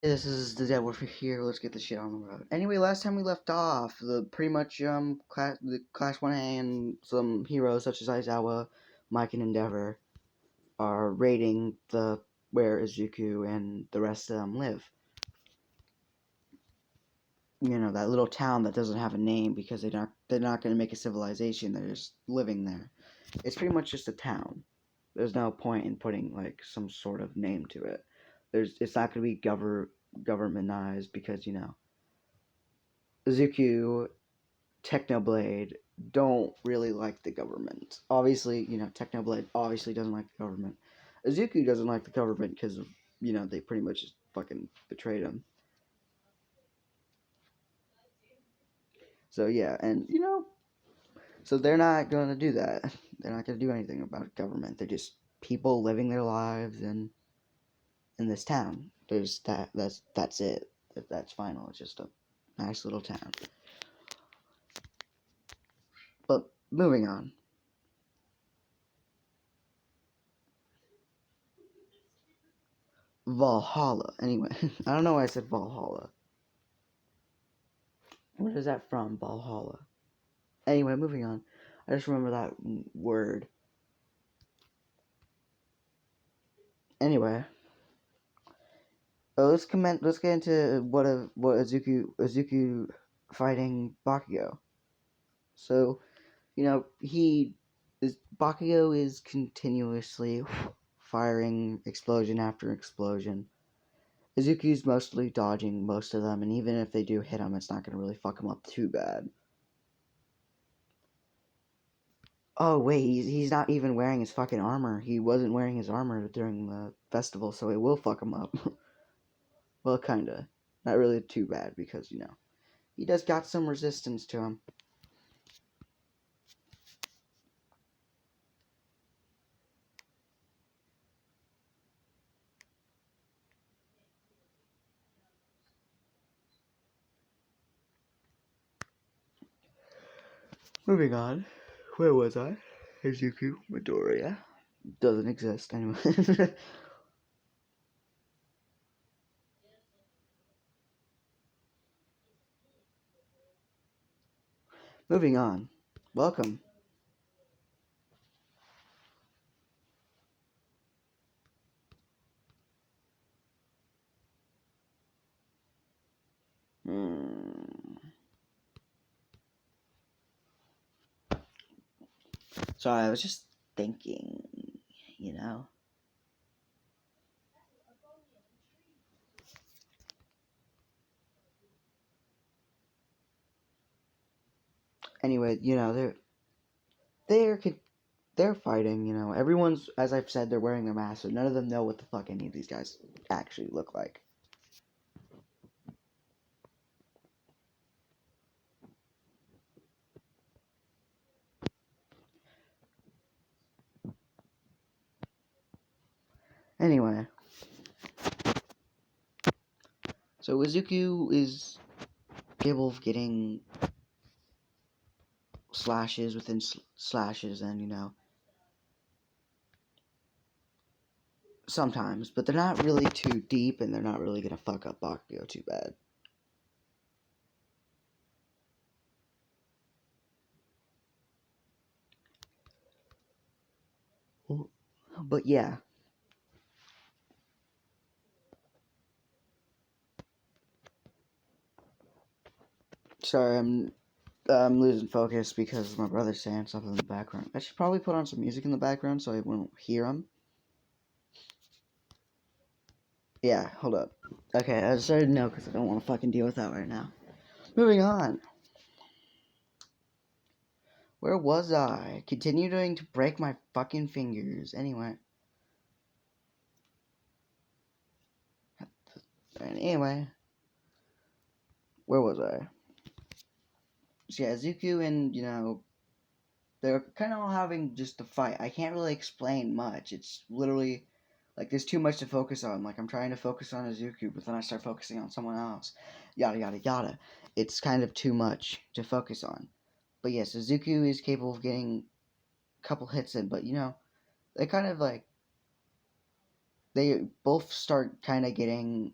This is the Dead Warfare here. Let's get the shit on the road. Anyway, last time we left off, the pretty much the Class 1A and some heroes such as Aizawa, Mike, and Endeavor are raiding the where Izuku and the rest of them live. You know, that little town that doesn't have a name because they're not going to make a civilization. They're just living there. It's pretty much just a town. There's no point in putting like some sort of name to it. It's not going to be governmentized because Izuku, Technoblade don't really like the government. Obviously, Technoblade obviously doesn't like the government. Izuku doesn't like the government because of, they pretty much just fucking betrayed him. So yeah, and so they're not gonna do that. They're not gonna do anything about government. They're just people living their lives in this town. There's that's it. That's final. It's just a nice little town. But moving on. Valhalla. Anyway, I don't know why I said Valhalla. What is that from? Valhalla. Anyway, moving on. I just remember that word. Anyway, let's get into what Izuku fighting Bakugo. So, Bakugo is continuously firing explosion after explosion. Izuku's mostly dodging most of them, and even if they do hit him, it's not going to really fuck him up too bad. Oh, wait, he's not even wearing his fucking armor. He wasn't wearing his armor during the festival, so it will fuck him up. Well, kinda. Not really too bad, because, he does got some resistance to him. Moving on. Where was I? Izuku Midoriya. Doesn't exist, anyway. Moving on. Welcome. Sorry, I was just thinking, you know. Anyway, they're they're fighting. Everyone's, as I've said, they're wearing their masks, so none of them know what the fuck any of these guys actually look like. Anyway, so Izuku is capable of getting slashes within slashes, and sometimes, but they're not really too deep, and they're not really gonna fuck up Bakugo too bad. But yeah. Sorry, I'm losing focus because my brother's saying something in the background. I should probably put on some music in the background so I won't hear him. Yeah, hold up. Okay, I decided no because I don't want to fucking deal with that right now. Moving on. Where was I? Continuing to break my fucking fingers. Anyway. Anyway. Where was I? So yeah, Zuku and, they're kind of all having just a fight. I can't really explain much. It's literally, like, there's too much to focus on. Like, I'm trying to focus on Izuku, but then I start focusing on someone else. Yada, yada, yada. It's kind of too much to focus on. But yes, Izuku is capable of getting a couple hits in, but, they kind of, like, they both start kind of getting,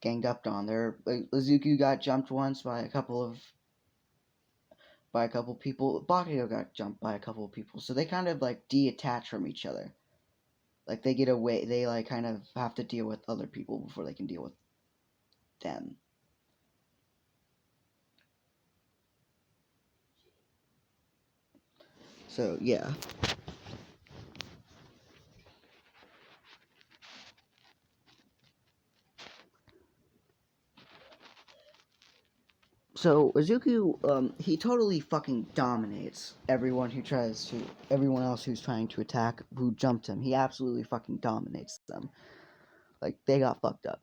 ganged up on. Izuku got jumped once by a couple people. Bakugo got jumped by a couple of people. So they kind of like detach from each other. Like they get away. They like kind of have to deal with other people before they can deal with them. So yeah. So Izuku, he totally fucking dominates everyone else who's trying to attack, who jumped him. He absolutely fucking dominates them. Like they got fucked up.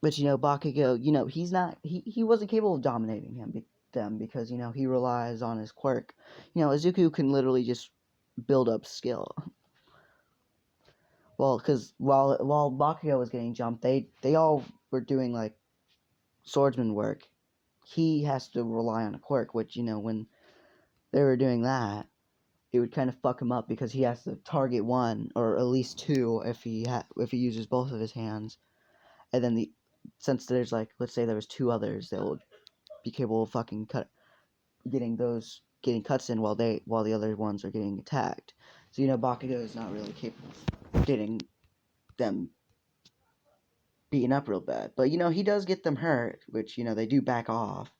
But Bakugo, he wasn't capable of dominating them because he relies on his quirk. Izuku can literally just build up skill. Well, because while Bakugo was getting jumped, they all were doing like swordsman work. He has to rely on a quirk, which when they were doing that, it would kind of fuck him up because he has to target one or at least two if he uses both of his hands, and then since there's like, let's say there was two others that would be capable of fucking getting cuts in while the other ones are getting attacked. So Bakugo is not really capable of getting them beaten up real bad, but he does get them hurt, which they do back off.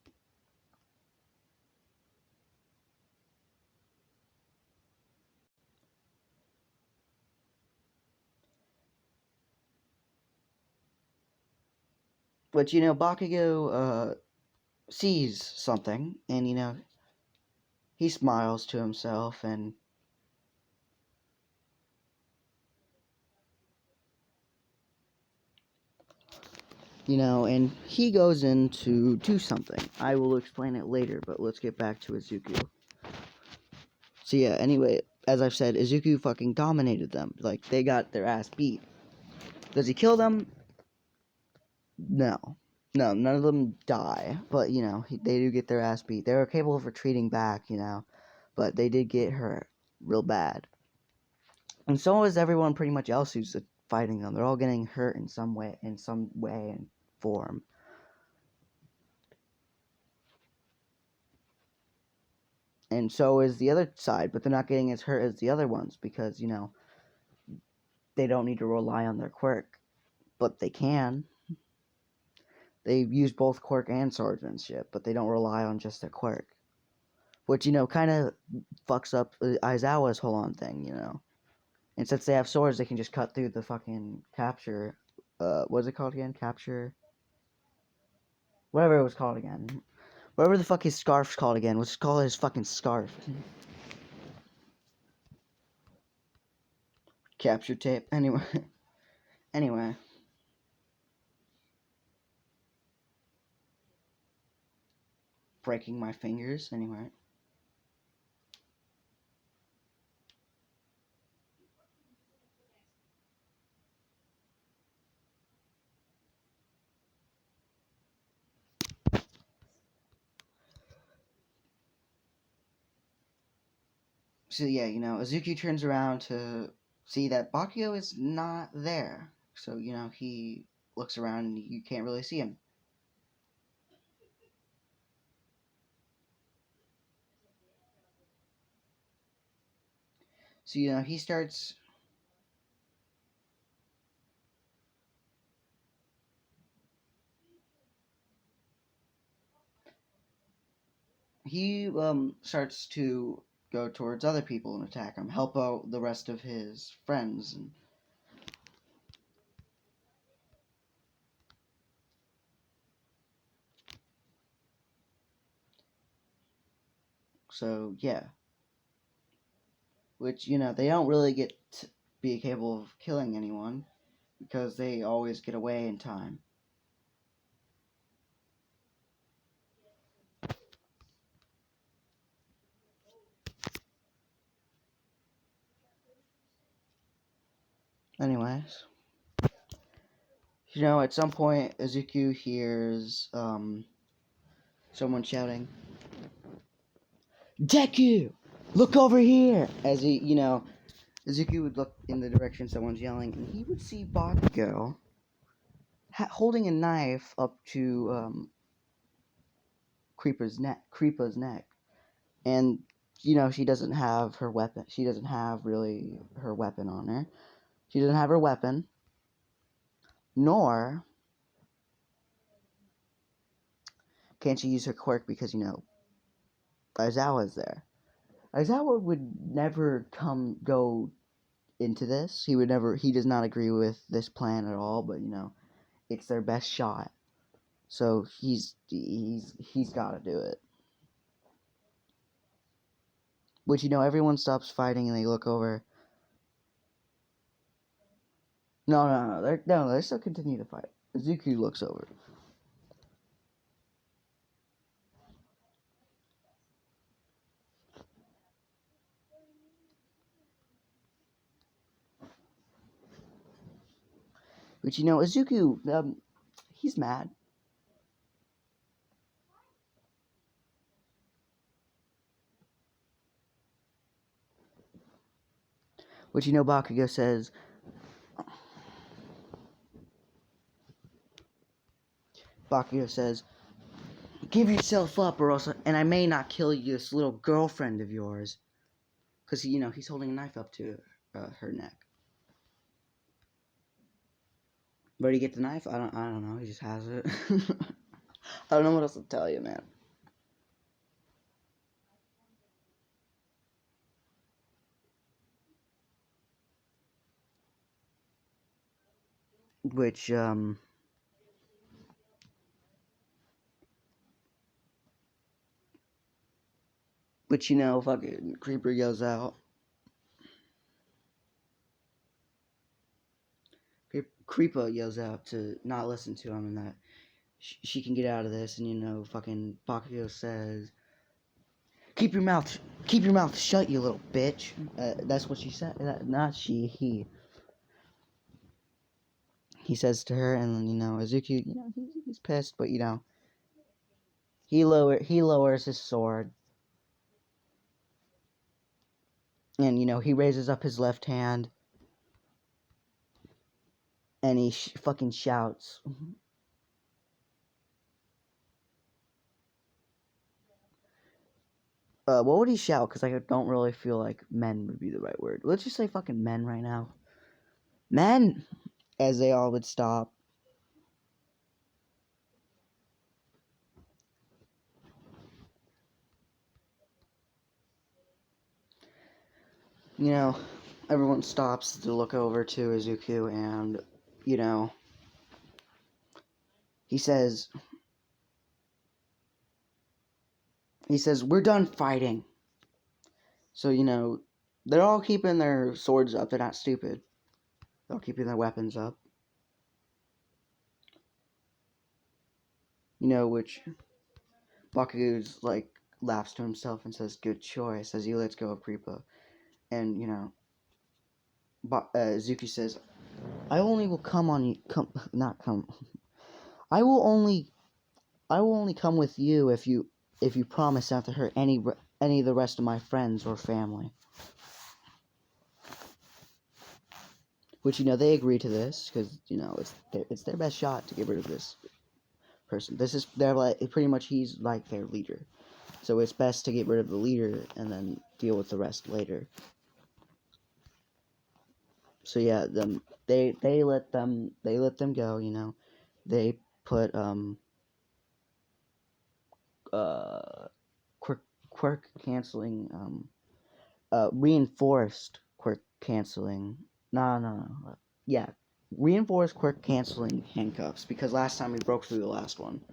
But Bakugo sees something, and he smiles to himself, and and he goes in to do something. I will explain it later, but let's get back to Izuku. So yeah, anyway, as I've said, Izuku fucking dominated them. Like, they got their ass beat. Does he kill them? No. No, none of them die. But, they do get their ass beat. They were capable of retreating back, but they did get hurt real bad. And so is everyone pretty much else who's fighting them. They're all getting hurt in some way and form. And so is the other side, but they're not getting as hurt as the other ones because, they don't need to rely on their quirk. But they can. They use both quirk and swordsmanship, but they don't rely on just their quirk. Which, kind of fucks up Aizawa's whole on thing, And since they have swords, they can just cut through the fucking capture. What's it called again? Capture? Whatever it was called again. Whatever the fuck his scarf's called again. Let's call it his fucking scarf. Capture tape. Anyway. Anyway. Breaking my fingers. Anyway. So yeah, Azuki turns around to see that Bakugo is not there. So, he looks around and you can't really see him. So, he starts. He starts to go towards other people and attack them, help out the rest of his friends. And so, yeah. Which, they don't really get to be capable of killing anyone because they always get away in time. Anyways. At some point, Izuku hears someone shouting, "Deku! Look over here!" As he, Izuku would look in the direction someone's yelling, and he would see Bakugo holding a knife up to Kripa's neck, and she doesn't have her weapon. She doesn't have really her weapon on her. She doesn't have her weapon, nor can she use her quirk because Aizawa's there. Aizawa would never go into this. He does not agree with this plan at all, but it's their best shot. So he's got to do it. Which everyone stops fighting and they look over. No, they still continue to fight. Izuku looks over. Which Izuku, he's mad. Which Bakugo says. Bakugo says, "Give yourself up, or else, and I may not kill this little girlfriend of yours." Because he's holding a knife up to her neck. Where do you get the knife? I don't know. He just has it. I don't know what else to tell you, man. Which fucking Creeper yells out. Creeper yells out to not listen to him and that she can get out of this, and fucking Bakugo says, keep your mouth shut, you little bitch." That's what she said. Not she, he says to her, and then Izuku, he's pissed, but he lowers his sword, and he raises up his left hand, and he fucking shouts. What would he shout? Because I don't really feel like men would be the right word. Let's just say fucking men right now. Men! As they all would stop. Everyone stops to look over to Izuku, and, he says, "We're done fighting." So, they're all keeping their swords up. They're not stupid. They're all keeping their weapons up. Which Bakugo's laughs to himself and says, "Good choice," as he lets go of Kripa. And, Izuku says, "I only will come on you, not come. I will only come with you if you promise not to hurt any of the rest of my friends or family." Which they agree to this because it's their best shot to get rid of this person. Pretty much he's like their leader, so it's best to get rid of the leader and then deal with the rest later. So yeah, they let them go. They put quirk canceling reinforced quirk canceling. No. Yeah, reinforced quirk canceling handcuffs, because last time he broke through the last one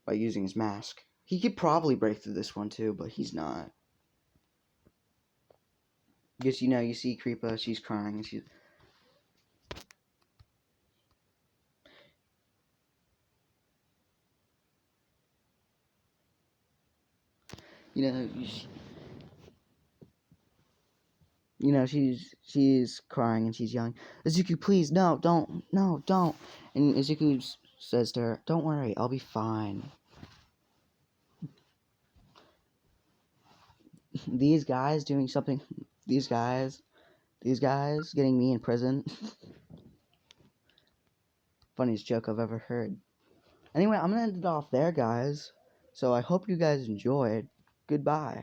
by using his mask. He could probably break through this one too, but he's not. Because you see Kripa, she's crying, and she's she's crying and she's yelling, "Izuku, please, no, don't, no, don't." And Izuku says to her, "Don't worry, I'll be fine." These guys These guys getting me in prison. Funniest joke I've ever heard. Anyway, I'm gonna end it off there, guys. So I hope you guys enjoyed. Goodbye.